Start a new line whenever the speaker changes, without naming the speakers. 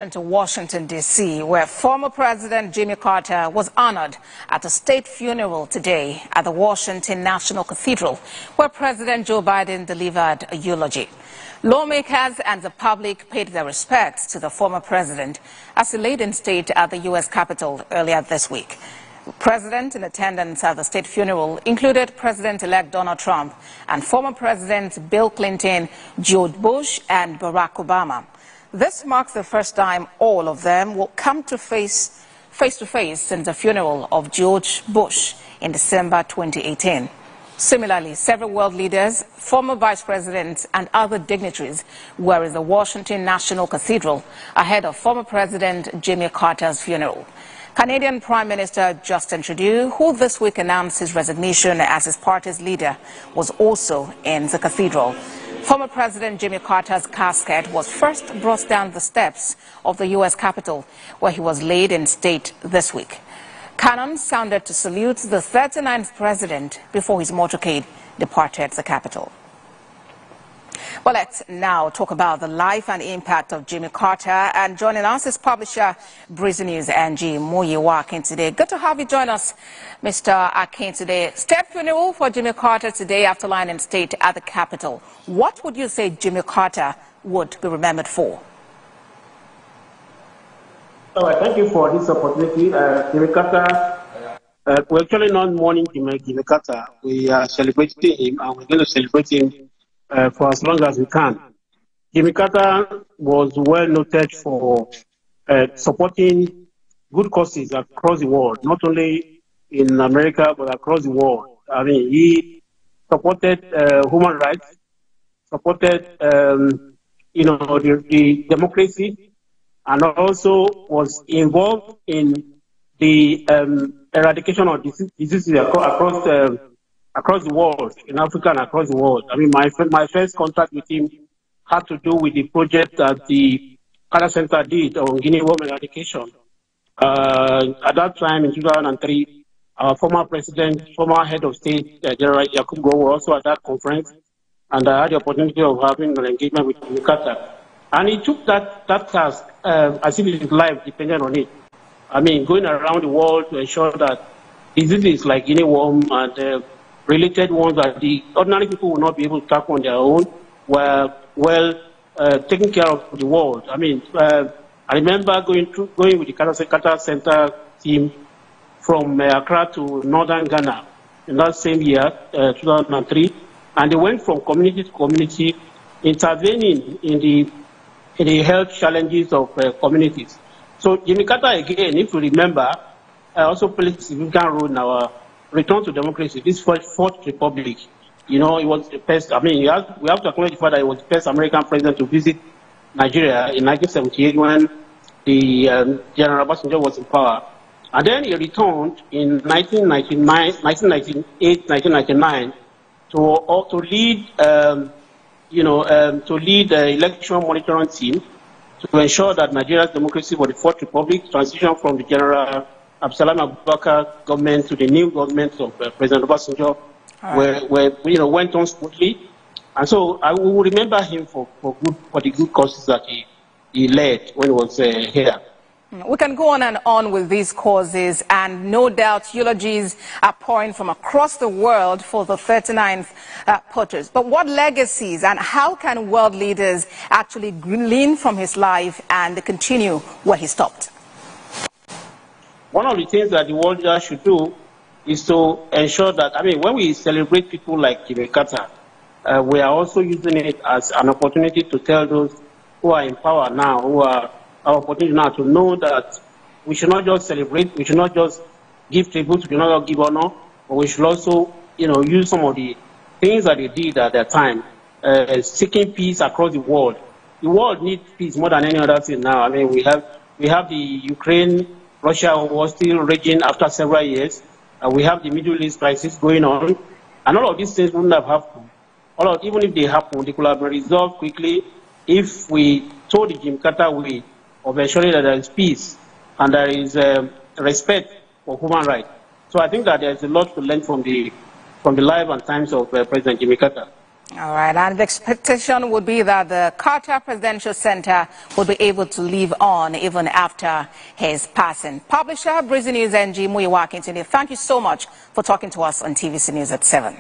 To Washington, D.C., where former President Jimmy Carter was honored at a state funeral today at the Washington National Cathedral, where President Joe Biden delivered a eulogy. Lawmakers and the public paid their respects to the former president as he laid in state at the U.S. Capitol earlier this week. The president in attendance at the state funeral included President-elect Donald Trump and former Presidents Bill Clinton, George Bush, and Barack Obama. This marks the first time all of them will come to face to face since the funeral of George Bush in December 2018. Similarly, several world leaders, former vice presidents, and other dignitaries were in the Washington National Cathedral ahead of former President Jimmy Carter's funeral. Canadian Prime Minister Justin Trudeau, who this week announced his resignation as his party's leader, was also in the cathedral. Former President Jimmy Carter's casket was first brought down the steps of the U.S. Capitol, where he was laid in state this week. Cannons sounded to salute the 39th president before his motorcade departed the Capitol. Well, let's now talk about the life and impact of Jimmy Carter. And joining us is publisher, Breezy News, Angie Muyiwa Akintoday. Good to have you join us, Mr. Akintoday. State funeral for Jimmy Carter today after lying in state at the Capitol. What would you say Jimmy Carter would be remembered for?
Thank you for this opportunity. Jimmy Carter, we're actually not mourning Jimmy Carter. We are celebrating him, and we're going to celebrate him for as long as we can. Jimmy Carter was well noted for supporting good causes across the world, not only in America, but across the world. I mean, he supported human rights, supported, the democracy, and also was involved in the eradication of diseases across the world, in Africa and across the world. I mean, my first contact with him had to do with the project that the Carter Center did on Guinea worm eradication. At that time, in 2003, our former president, former head of state, General Yakubu, were also at that conference, and I had the opportunity of having an engagement with Jimmy Carter. And he took that task as if his life depended on it. I mean, going around the world to ensure that diseases like Guinea worm and related ones that the ordinary people will not be able to tackle on their own were well taken care of the world. I mean, I remember going with the Carter Center team from Accra to northern Ghana in that same year, 2003, and they went from community to community, intervening in the health challenges of communities. So Jimmy Carter, again, if you remember, also played a significant role in our return to democracy, this fourth republic. You know, it was the first, I mean, we have to acknowledge the fact that it was the first American president to visit Nigeria in 1978 when the General Obasanjo was in power. And then he returned in 1999 to lead the election monitoring team to ensure that Nigeria's democracy was the fourth republic, transition from the General Absalom Abubakar government to the new government of President Obasanjo, right, where went on smoothly. And so I will remember him for the good causes that he led when he was here.
We can go on and on with these causes, and no doubt eulogies are pouring from across the world for the 39th portrait. But what legacies and how can world leaders actually glean from his life and continue where he stopped?
One of the things that the world leaders should do is to ensure that, I mean, when we celebrate people like Jimmy Carter, we are also using it as an opportunity to tell those who are in power now, who are our opportunity now, to know that we should not just celebrate, we should not just give tribute, we should not just give honor, but we should also, use some of the things that they did at that time, seeking peace across the world. The world needs peace more than any other thing now. I mean, we have the Ukraine-Russia war still raging after several years. We have the Middle East crisis going on, and all of these things wouldn't have happened. Even if they happen, they could have been resolved quickly if we told the Jimmy Carter way of ensuring that there is peace and there is respect for human rights. So I think that there's a lot to learn from the life and times of President Jimmy Carter.
All right, and the expectation would be that the Carter Presidential Center will be able to live on even after his passing. Publisher, Breezy News NG, Muyiwa Akintini, thank you so much for talking to us on TVC News at 7.